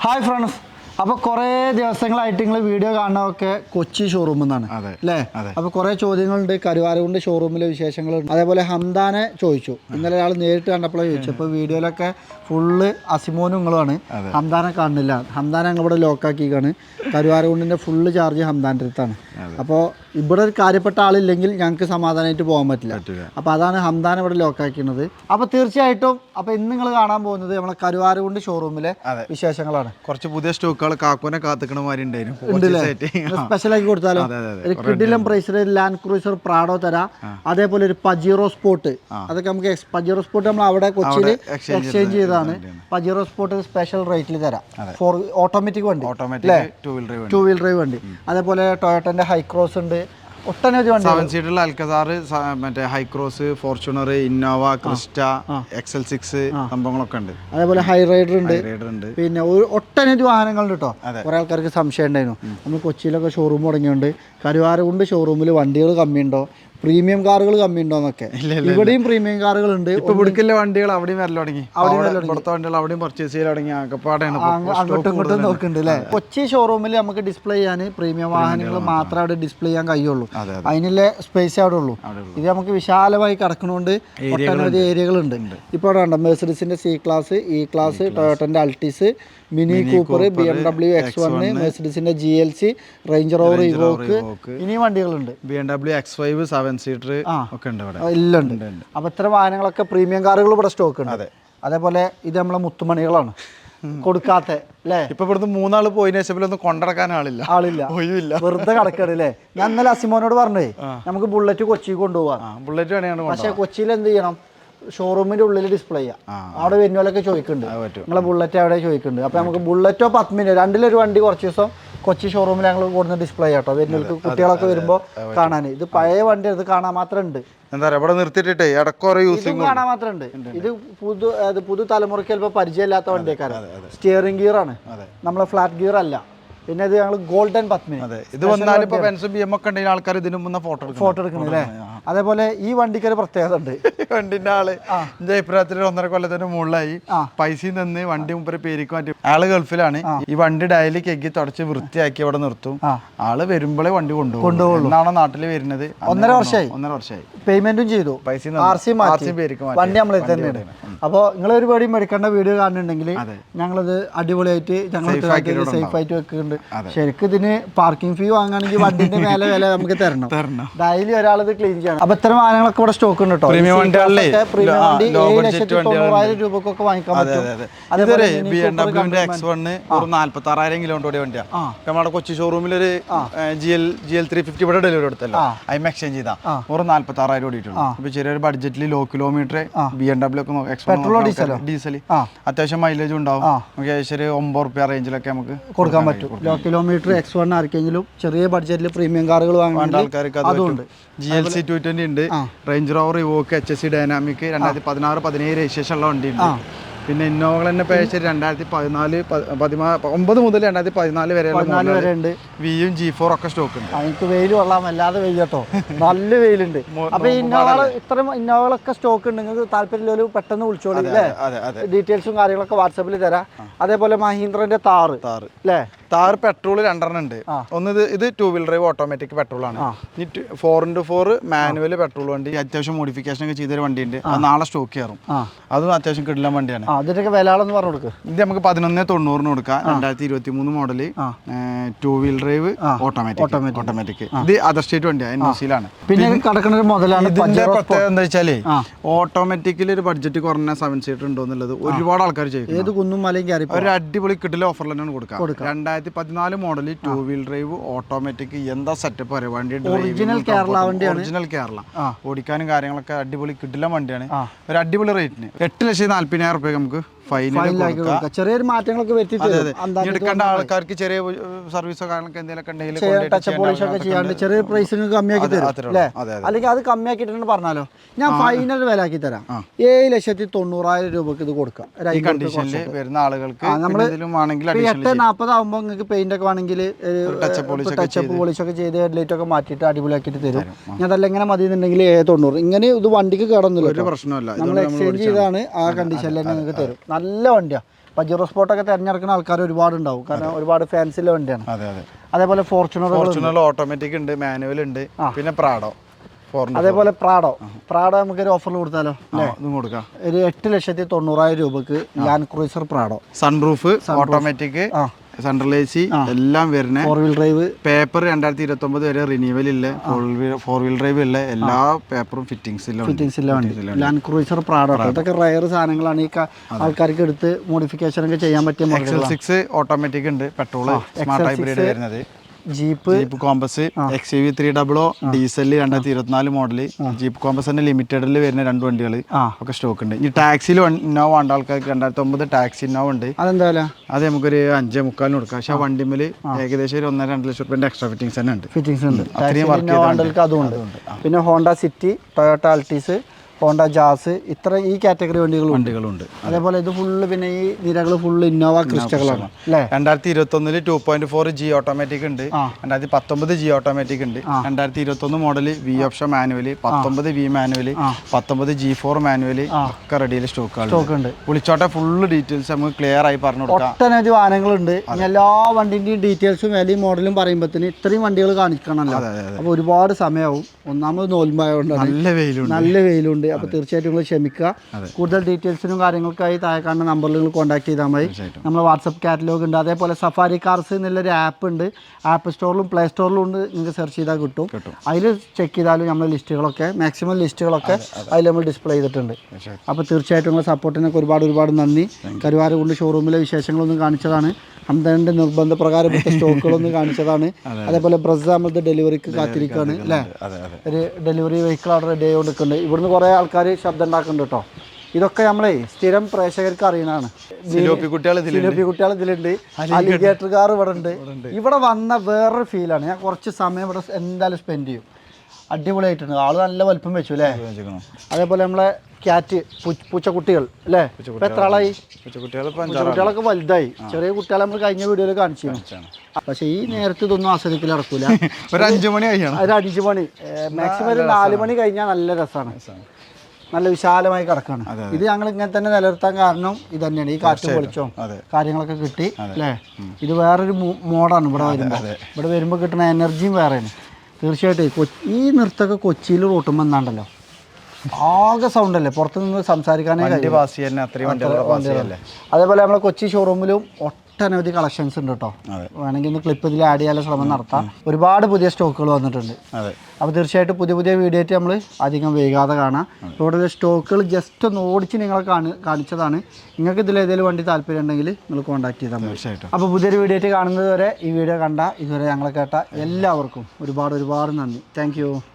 Hi friends, അപ്പോൾ കുറേ ദിവസങ്ങളായിട്ട് നിങ്ങൾ വീഡിയോ കാണുന്നതൊക്കെ കൊച്ചി ഷോറൂമിൽ നിന്നാണ് അല്ലേ? അപ്പോൾ കുറേ ചോദ്യങ്ങളുണ്ട്, കരുവാരകുണ്ട് ഷോറൂമിലെ വിശേഷങ്ങളുണ്ട്. അതേപോലെ ഹംദാനെ ചോദിച്ചു, ഇന്നലെ ഒരാൾ നേരിട്ട് കണ്ടപ്പോഴേ ചോദിച്ചു. അപ്പോൾ വീഡിയോയിലൊക്കെ ഫുള്ള് അസിമോനും നിങ്ങളുമാണ്, ഹംദാനെ കാണുന്നില്ല. ഹംദാനെ ഞങ്ങൾ ഇവിടെ ലോക്കാക്കിയാണ്. കരുവാരകുണ്ടിൻ്റെ ഫുള്ള് ചാർജ് ഹംദാൻ്റെ അടുത്താണ്. അപ്പോൾ ഇവിടെ ഒരു കാര്യപ്പെട്ട ആളില്ലെങ്കിൽ ഞങ്ങൾക്ക് സമാധാനമായിട്ട് പോകാൻ പറ്റില്ല. അപ്പോൾ അതാണ് ഹംദാൻ ഇവിടെ ലോക്കാക്കുന്നത്. അപ്പോൾ തീർച്ചയായിട്ടും അപ്പോൾ ഇന്ന് നിങ്ങൾ കാണാൻ പോകുന്നത് നമ്മളെ കരുവാരകുണ്ട് ഷോറൂമിലെ വിശേഷങ്ങളാണ്. കുറച്ച് പുതിയ സ്റ്റോക്കുകൾ കാക്കുനെ കാത്തിക്കണമാരി സ്പെഷ്യലാക്കി കൊടുത്താലോ. ഒരു കിഡിലം പ്രൈസിൽ ലാൻഡ് ക്രൂസർ പ്രാഡോ തരാം. അതേപോലെ ഒരു പജീറോ സ്പോട്ട്, അതൊക്കെ നമുക്ക് പജീറോ സ്പോട്ട് നമ്മൾ അവിടെ കൊച്ചിയിൽ എക്സ്ചേഞ്ച് ചെയ്തതാണ്. പജീറോ സ്പോട്ട് സ്പെഷ്യൽ റേറ്റിൽ തരാം. ഫോർ ഓട്ടോമാറ്റിക് വണ്ടി, ടൂ വീൽ ഡ്രൈവ് വണ്ടി. അതേപോലെ ടൊയോട്ടൻ്റെ ഹൈക്രോസ് ഉണ്ട്, ഒട്ടനവധി വണ്ടി. 7 സീറ്റുള്ള അൽക്കസാർ, മറ്റേ Hycross, Fortuner, Innova, Crysta, XL6 സംഭവങ്ങളൊക്കെ ഉണ്ട്. അതേപോലെ ഹൈ റൈഡർ ഉണ്ട്. പിന്നെ ഒട്ടനവധി വാഹനങ്ങളുണ്ട് കേട്ടോ. കുറെ ആൾക്കാർക്ക് സംശയം ഉണ്ടായിരുന്നു, നമ്മൾ കൊച്ചിയിലൊക്കെ ഷോറൂം തുടങ്ങിയോണ്ട് കരുവാരകുണ്ട് ഷോറൂമിൽ വണ്ടികൾ കമ്മിയുണ്ടോ, പ്രീമിയം കാറുകൾ കമ്മിയുണ്ടോ എന്നൊക്കെ. ഇവിടെയും പ്രീമിയം കാറുകൾ ഉണ്ട്. ഇപ്പൊ ഇവിടേക്കുള്ള വണ്ടികൾ അവിടെയും വരൽ തുടങ്ങി, ഇവിടുത്തെ വണ്ടികൾ അവിടെയും പർച്ചേസ് ചെയ്ത് തുടങ്ങി. അങ്ങോട്ടും ഇങ്ങോട്ടും നോക്കുന്നുണ്ട് അല്ലേ? കൊച്ചി ഷോറൂമിൽ നമുക്ക് ഡിസ്പ്ലേ ചെയ്യാൻ പ്രീമിയം വാഹനങ്ങൾ മാത്രമേ അവിടെ ഡിസ്പ്ലേ ചെയ്യാൻ കഴിയുള്ളൂ. അതിനുള്ള സ്പേസ് അവിടെ ഉള്ളൂ. ഇത് നമുക്ക് വിശാലമായി കിടക്കുന്നതുകൊണ്ട് ഒട്ടനവധി ഏരിയകളുണ്ട്. ഇപ്പോൾ അവിടെ ഉണ്ട് മെഴ്സിഡീസിന്റെ C ക്ലാസ്, E ക്ലാസ്, ടൊയോട്ടന്റെ Altis, Mini Cooper, BMW X1, മെഴ്സിഡീസിന്റെ GLC, റേഞ്ച് റോവർ, ഇവോക്ക്, ഇനിയും വണ്ടികളുണ്ട്. BMW X5 7 സീറ്റർ ഒക്കെ ഉണ്ട് ഇവിടെ, എല്ലാം ഉണ്ട്. അപ്പൊ ഇത്തരം വാഹനങ്ങളൊക്കെ പ്രീമിയം കാറുകൾ ഇവിടെ സ്റ്റോക്ക് ഉണ്ട്. അതേപോലെ ഇത് നമ്മളെ മുത്തുമണികളാണ് കൊടുക്കാത്ത അല്ലേ? ഇപ്പൊ ഇവിടുന്ന് 3 ആള് പോയതിനു ശേഷം ഒന്നും കൊണ്ടിറക്കാൻ ആളില്ല, വെറുതെ കിടക്കണ അല്ലേ? ഞാൻ ഇന്നലെ അസിമോനോട് പറഞ്ഞേ നമുക്ക് ബുള്ളറ്റ് കൊച്ചി കൊണ്ടുപോകാം. ബുള്ളറ്റ് വേണമെങ്കിൽ, പക്ഷെ കൊച്ചിയിൽ എന്ത് ചെയ്യണം, ഷോറൂമിന്റെ ഉള്ളിൽ ഡിസ്പ്ലേ ചെയ്യാം. അവിടെ വരുന്നോലൊക്കെ ചോദിക്കുന്നുണ്ട് നിങ്ങളെ ബുള്ളറ്റ് അവിടെ ചോദിക്കുന്നുണ്ട്. അപ്പൊ നമുക്ക് ബുള്ളറ്റോ പത്മിനോ രണ്ടിലൊരു വണ്ടി കുറച്ച് ദിവസം കൊച്ചി ഷോറൂമിൽ ഞങ്ങൾ കൊടുക്കുന്ന ഡിസ്പ്ലേ ആട്ടോ. വരുന്നവർക്ക് കുട്ടികളൊക്കെ വരുമ്പോൾ കാണാൻ. ഇത് പഴയ വണ്ടി, ഇത് കാണാൻ മാത്രം ഉണ്ട്. എന്താ പറയാ, ഇവിടെ നിർത്തിയിട്ടേ ഇടക്കൊറേ യൂസിങ് കാണാൻ മാത്രം ഉണ്ട്. ഇത് പുതു തലമുറയ്ക്ക് ചിലപ്പോൾ പരിചയമില്ലാത്ത വണ്ടിയൊക്കെ. സ്റ്റിയറിംഗ് ഗിയർ ആണ്, നമ്മളെ ഫ്ലാറ്റ് ഗിയർ അല്ല. പിന്നെ ഇത് ഞങ്ങൾ ഗോൾഡൻ പത്മിനി, ഇത് വന്നാൽ ഇപ്പൊ ബെൻസും BM ഒക്കെ ഉണ്ടെങ്കിൽ ആൾക്കാർ ഇതിന് മുന്നേ ഫോട്ടോ എടുക്കണല്ലേ? അതേപോലെ ഈ വണ്ടിക്ക് ഒരു പ്രത്യേകത ഉണ്ട്. വണ്ടിന്റെ ആള് എന്റെ അഭിപ്രായത്തിൽ 1.5 കൊല്ലത്തിന് മുകളിലായി പൈസ നിന്ന് വണ്ടി മുമ്പ് പേരിക്ക് മാറ്റി. ആള് ഗൾഫിലാണ്. ഈ വണ്ടി ഡയലി കെക്കി തുടച്ച് വൃത്തിയാക്കി അവിടെ നിർത്തും. ആള് വരുമ്പോഴേ വണ്ടി കൊണ്ടുപോകും. എന്നാണോ നാട്ടില് വരുന്നത്? 1.5 വർഷമായി. പേയ്മെന്റും ചെയ്തു, വണ്ടി നമ്മളെ തന്നെയാണ്. അപ്പോൾ നിങ്ങൾ ഒരു പേടിയും മേടിക്കേണ്ട. വീഡിയോ കാണുന്നുണ്ടെങ്കിൽ ഞങ്ങളത് അടിപൊളിയായിട്ട് ഞങ്ങൾ സേഫ് ആയിട്ട് വെക്കുന്നുണ്ട്. ശരിക്കും ഇതിന് പാർക്കിംഗ് ഫീ വാങ്ങുകയാണെങ്കിൽ വണ്ടിന്റെ മേലെ വില നമുക്ക് തരണം. ഡെയിലി ഒരാളത് ക്ലീൻ ചെയ്യണം. അപ്പൊ ഇത്തരം വാഹനങ്ങളൊക്കെ ഇവിടെ സ്റ്റോക്ക് ഉണ്ട് കേട്ടോ. പ്രീമിയം വണ്ടി 7,90,000 രൂപക്കൊക്കെ വാങ്ങിക്കാൻ പറ്റും. അതേപോലെ BMW X1 ഒരു 46,000 കിലോമീറ്റർ വണ്ടിയാണ്. നമ്മുടെ കൊച്ചി ഷോറൂമിൽ ഒരു GL 350 ഇവിടെ ഡെലിവറി എടുത്തല്ലോ, അതിന് എക്സ്ചേഞ്ച് ചെയ്താ ഒരു 46,000 ഓടിയിട്ടുള്ളൂ. ഇപ്പൊ ചെറിയൊരു ബഡ്ജറ്റിൽ ലോ കിലോമീറ്റർ BMW ഒക്കെ ഡീസൽ അത്യാവശ്യം മൈലേജ് ഉണ്ടാവും. നമുക്ക് ഏകദേശം 9 റുപ്യ റേഞ്ചിലൊക്കെ നമുക്ക് കൊടുക്കാൻ പറ്റും. ലോ കിലോമീറ്റർ X1 ആർക്കെങ്കിലും ചെറിയ ബഡ്ജറ്റിൽ പ്രീമിയം കാറുകൾ വാങ്ങുന്ന ആൾക്കാർക്ക് അതുണ്ട്. GLC 220 ഉണ്ട്, range Rover, Evoque, HSC dynamic 2016-17 registration ഉള്ള വണ്ടി ഉണ്ട്. പിന്നെ ഇന്നോവകൾ തന്നെ പേശ് 2014-9 മുതൽ 2014 വരെ ഉണ്ട്. വിയും G4 ഒക്കെ സ്റ്റോക്ക് ഉണ്ട്. എനിക്ക് വെയിൽ കൊള്ളാം, അല്ലാതെ വെയിൽ കേട്ടോ, നല്ല വെയിലുണ്ട്. അപ്പൊ ഇത്തരം ഇന്നോവകളൊക്കെ സ്റ്റോക്ക് ഉണ്ട്. നിങ്ങൾക്ക് താല്പര്യമുള്ള പെട്ടെന്ന് വിളിച്ചോളൂ അല്ലേ? ഡീറ്റെയിൽസും കാര്യങ്ങളൊക്കെ വാട്സാപ്പിൽ തരാം. അതേപോലെ മഹീന്ദ്രന്റെ താർ അല്ലേ? താർ പെട്രോൾ 2 ഉണ്ട്. ഒന്ന് ഇത് 2 വീൽ ഡ്രൈവ് ഓട്ടോമാറ്റിക് പെട്രോൾ ആണ്. 4x4 മാനുവൽ പെട്രോൾ വണ്ടി, അത്യാവശ്യം മോഡിഫിക്കേഷൻ ഒക്കെ ചെയ്തൊരു വണ്ടി ഉണ്ട്. അത് നാളെ സ്റ്റോക്ക് കയറും. അതും അത്യാവശ്യം കിടിലൻ വണ്ടിയാണ്. അതിനൊക്കെ വിലയാളെന്ന് പറഞ്ഞു കൊടുക്കുക. ഇത് നമുക്ക് 11,90 കൊടുക്കാം. 2023 മോഡല് 2 വീൽ ഡ്രൈവ് ഓട്ടോമാറ്റിക്. ഇത് അതർ സ്റ്റേറ്റ് വണ്ടിയാണ്, NOC-ലാണ്. പിന്നെ കിടക്കുന്ന ഒരു മുതലാണ്. ഇതിന്റെ പ്രത്യേകത എന്താ വെച്ചാല് ഓട്ടോമാറ്റിക്കലി ഒരു ബഡ്ജറ്റ് കുറഞ്ഞ 7 സീറ്റർ ഉണ്ടോ എന്നുള്ളത് ഒരുപാട് ആൾക്കാർ ചെയ്യും. ഏത് കുന്നും മലയും കയറി ഒരു അടിപൊളി കിട്ടില്ല ഓഫറിൽ തന്നെയാണ് കൊടുക്കാം. 2014 മോഡൽ 2 വീൽ ഡ്രൈവ് ഓട്ടോമാറ്റിക്, എന്താ സെറ്റപ്പ് പറയാം. വണ്ടി ഒറിജിനൽ കേരള ഓടിക്കാനും കാര്യങ്ങളൊക്കെ അടിപൊളി കിട്ടില്ല വണ്ടിയാണ്. ഒരു അടിപൊളി റേറ്റിന് 8,40,000 രൂപ നമുക്ക് ചെറിയൊരു മാറ്റങ്ങളൊക്കെ എടുക്കേണ്ട ആൾക്കാർക്ക് ചെറിയ സർവീസോ കാര്യങ്ങളൊക്കെ എന്തെങ്കിലും ചെയ്യാണ്ട് ചെറിയ പ്രൈസിന് കമ്മിയാക്കി തരും അല്ലേ? അല്ലെങ്കിൽ അത് കമ്മിയാക്കിട്ട് പറഞ്ഞാലോ, ഞാൻ ഫൈനൽ വില ആക്കി തരാം. 7,90,000 രൂപക്ക് ഇത് കൊടുക്കാം. വരുന്ന ആളുകൾക്ക് 8,40 ആകുമ്പോൾ നിങ്ങൾക്ക് പെയിന്റ് ഒക്കെ വേണമെങ്കിൽ ടച്ചപ്പ് പോളിഷ് ഒക്കെ ചെയ്ത് ഹെഡ്ലൈറ്റ് ഒക്കെ മാറ്റിയിട്ട് അടിപൊളിയാക്കിയിട്ട് തരും. ഞാൻ അതല്ല ഇങ്ങനെ മതി എന്നുണ്ടെങ്കിൽ 7,90. ഇങ്ങനെ ഇത് വണ്ടിക്ക് കിടന്നില്ല, ഒരു പ്രശ്നമല്ല. നമ്മൾ എക്സ്ചേഞ്ച് ചെയ്താണ് ആ കണ്ടീഷനിൽ തന്നെ നിങ്ങൾക്ക് തരും. നല്ല വണ്ടിയാണ്, പജീറോ സ്പോർട്ടൊക്കെ തിരഞ്ഞെടുക്കുന്ന ആൾക്കാർ ഒരുപാട് ഉണ്ടാവും, കാരണം ഒരുപാട് ഫാൻസിലെ വണ്ടിയാണ്. അതേപോലെ ഫോർച്യൂണർ ഓട്ടോമാറ്റിക് ഉണ്ട്, മാനുവൽ ഉണ്ട്, പിന്നെ പ്രാഡോ. അതേപോലെ പ്രാഡോ നമുക്കൊരു ഓഫറിൽ കൊടുത്താലോ കൊടുക്കാം. ഒരു 8,90,000 രൂപക്ക് land cruiser Prado. Sunroof, automatic, central AC എല്ലാം വരുന്ന 4-wheel ഡ്രൈവ്. പേപ്പർ 2029 വരെ റിന്യൂവൽ ഇല്ല. 4-wheel ഡ്രൈവ് ഉള്ള എല്ലാ പേപ്പറും ഫിറ്റിംഗ്സ് ലാൻഡ് ക്രൂസർ പ്രാഡോ. ഇതൊക്കെ റയർ സാധനങ്ങളാണ്. ഈ ആൾക്കാർക്ക് എടുത്ത് മോഡിഫിക്കേഷൻ ഒക്കെ ചെയ്യാൻ പറ്റിയ XL6 ഓട്ടോമാറ്റിക് ഉണ്ട്, പെട്രോൾ സ്മാർട്ട് ഹൈബ്രിഡ് വരുന്നത്. Jeep compass, XUV 300 diesel 2024 model. Jeep compass തന്നെ ലിമിറ്റഡിൽ വരുന്ന 2 വണ്ടികൾ ഒക്കെ സ്റ്റോക്ക് ഉണ്ട്. ഈ ടാക്സിയിൽ ഇന്നോവ വേണ്ട ആൾക്കാർക്ക് 2009 ടാക്സി ഇന്നോവ ഉണ്ട്. അതെന്താ അത് നമുക്കൊരു 5.45 കൊടുക്കാം. പക്ഷെ ആ വണ്ടിമേൽ ഏകദേശം 1.5-2 ലക്ഷം രൂപ എക്സ്ട്രാ ഫിറ്റിംഗ്സ് തന്നെ ഉണ്ട്. അതുണ്ട്. പിന്നെ Honda City, Toyota Altis, Honda Jazz, ഇത്ര ഈ കാറ്റഗറി വണ്ടികളുണ്ട്. അതേപോലെ ഇത് ഫുള്ള്, പിന്നെ ഈ നിരകൾ ഫുള്ള് ഇന്നോവ ക്രിസ്റ്റകളാണ് അല്ലേ. 2021 2.4 G ഓട്ടോമാറ്റിക് ഉണ്ട്, 2019 G ഓട്ടോമാറ്റിക് ഉണ്ട്, 2021 model V option manual, 19 V manual, 19 G4 manual ഒക്കെ റെഡിയിൽ സ്റ്റോക്ക് ഉണ്ട്. വിളിച്ചോട്ടെ, ഫുള്ള് ഡീറ്റെയിൽസ് നമുക്ക് ക്ലിയർ ആയി പറഞ്ഞു കൊടുക്കാം. ഒട്ടനവധി വാഹനങ്ങളുണ്ട്. എല്ലാ വണ്ടിന്റെയും ഡീറ്റെയിൽസും വിലയും മോഡലും പറയുമ്പോഴത്തേന് ഇത്രയും വണ്ടികൾ കാണിക്കണമല്ലോ. അപ്പോൾ ഒരുപാട് സമയമാവും. ഒന്നാമത് നോൽമ്പായതുകൊണ്ടാണ്, നല്ല വെയിലുണ്ട്. അപ്പോൾ തീർച്ചയായിട്ടും നിങ്ങൾ ക്ഷമിക്കുക. കൂടുതൽ ഡീറ്റെയിൽസിനും കാര്യങ്ങൾക്കായി താഴെ കാണുന്ന നമ്പറിൽ നിങ്ങൾ കോൺടാക്ട് ചെയ്താൽ മതി. നമ്മൾ വാട്സപ്പ് കാറ്റലോഗ് ഉണ്ട്. അതേപോലെ സഫാരി കാർസ് എന്നുള്ളൊരു ആപ്പ് ഉണ്ട്. ആപ്പ് സ്റ്റോറിലും പ്ലേ സ്റ്റോറിലും ഉണ്ട്. നിങ്ങൾക്ക് സെർച്ച് ചെയ്താൽ കിട്ടും. അതിൽ ചെക്ക് ചെയ്താലും നമ്മൾ ലിസ്റ്റുകളൊക്കെ മാക്സിമം ലിസ്റ്റുകളൊക്കെ അതിൽ നമ്മൾ ഡിസ്പ്ലേ ചെയ്തിട്ടുണ്ട്. അപ്പോൾ തീർച്ചയായിട്ടും നിങ്ങളുടെ സപ്പോർട്ടിനൊക്കെ ഒരുപാട് നന്ദി. കരുവാരകുണ്ട് ഷോറൂമിലെ വിശേഷങ്ങളൊന്നും കാണിച്ചതാണ്. ഹംദാനിൻ്റെ നിർബന്ധപ്രകാരം സ്റ്റോക്കുകളൊന്നും കാണിച്ചതാണ്. അതേപോലെ ബ്രസ് നമ്മളത് ഡെലിവറിക്ക് കാത്തിരിക്കുകയാണ് അല്ലേ. ഒരു ഡെലിവറി വെഹിക്കിൾ അവിടെ റെഡി ആയിക്കൊണ്ടിരിക്കുന്നുണ്ട്. ഇവിടുന്ന് കുറേ ആൾക്കാർ ശബ്ദം ഉണ്ടാക്കുന്നുണ്ട് കേട്ടോ. ഇതൊക്കെ നമ്മളെ സ്ഥിരം പ്രേക്ഷകർക്ക് അറിയുന്നതാണ്. സിലോപ്പി കുട്ടികൾ ഇതിലുണ്ട്, അലിഗേറ്റർ കാർ ഇവിടെ ഉണ്ട്. ഇവിടെ വന്ന വേറൊരു ഫീലാണ്. ഞാൻ കുറച്ച് സമയം ഇവിടെ എന്തായാലും സ്പെൻഡ് ചെയ്യും. അടിപൊളിയായിട്ടുണ്ട്. ആള് നല്ല വലിപ്പം വെച്ചു അല്ലേ. അതേപോലെ നമ്മളെ ക്യാറ്റ്, പൂച്ചക്കുട്ടികൾ അല്ലേ. ഇപ്പം എത്ര ആളായി? പൂച്ചക്കുട്ടികളൊക്കെ വലുതായി. ചെറിയ കുട്ടികളെ നമ്മൾ കഴിഞ്ഞ വീഡിയോയിൽ കാണിച്ചിരുന്നു. പക്ഷെ ഈ നേരത്തെ ഇതൊന്നും ആസ്വദിക്കൽ നടക്കൂല. ഒരു 5 മണി കഴിയണം. ഒരു 5 മണി, മാക്സിമം ഒരു 4 മണി കഴിഞ്ഞാൽ നല്ല രസമാണ്. നല്ല വിശാലമായി കിടക്കാണ്. ഇത് ഞങ്ങൾ ഇങ്ങനെ തന്നെ നിലനിർത്താൻ കാരണം ഇത് തന്നെയാണ്. ഈ കാറ്റും വെളിച്ചവും കാര്യങ്ങളൊക്കെ കിട്ടി അല്ലേ. ഇത് വേറൊരു മോഡാണ്. ഇവിടെ വരുമ്പോൾ കിട്ടുന്ന എനർജിയും വേറെയാണ്. തീർച്ചയായിട്ടും ഈ നൃത്തമൊക്കെ കൊച്ചിയിൽ റൂട്ടുമ്പോൾ എന്നാണ്ടല്ലോ ആകെ സൗണ്ട് അല്ലേ, പുറത്തു നിന്ന് സംസാരിക്കാനേ. അതേപോലെ നമ്മളെ കൊച്ചി ഷോറൂമിലും ഒട്ടനവധി കളക്ഷൻസ് ഉണ്ട് കേട്ടോ. വേണമെങ്കിൽ ഒന്ന് ക്ലിപ്പ് ഇതിൽ ആഡ് ചെയ്യാനുള്ള ശ്രമം നടത്താം. ഒരുപാട് പുതിയ സ്റ്റോക്കുകൾ വന്നിട്ടുണ്ട്. അപ്പോൾ തീർച്ചയായിട്ടും പുതിയ വീഡിയോ ആയിട്ട് നമ്മൾ അധികം വൈകാതെ കാണാം. കൂടുതൽ സ്റ്റോക്കുകൾ ജസ്റ്റ് ഒന്ന് ഓടിച്ച് നിങ്ങളെ കാണിച്ചതാണ്. നിങ്ങൾക്ക് ഇതിൽ ഏതെങ്കിലും വണ്ടി താല്പര്യം ഉണ്ടെങ്കിൽ നിങ്ങൾ കോൺടാക്ട് ചെയ്താൽ മതി. അപ്പോൾ പുതിയൊരു വീഡിയോ ആയിട്ട് കാണുന്നത് വരെ, ഈ വീഡിയോ കണ്ട ഇതുവരെ ഞങ്ങളെ കേട്ട എല്ലാവർക്കും ഒരുപാട് നന്ദി. താങ്ക്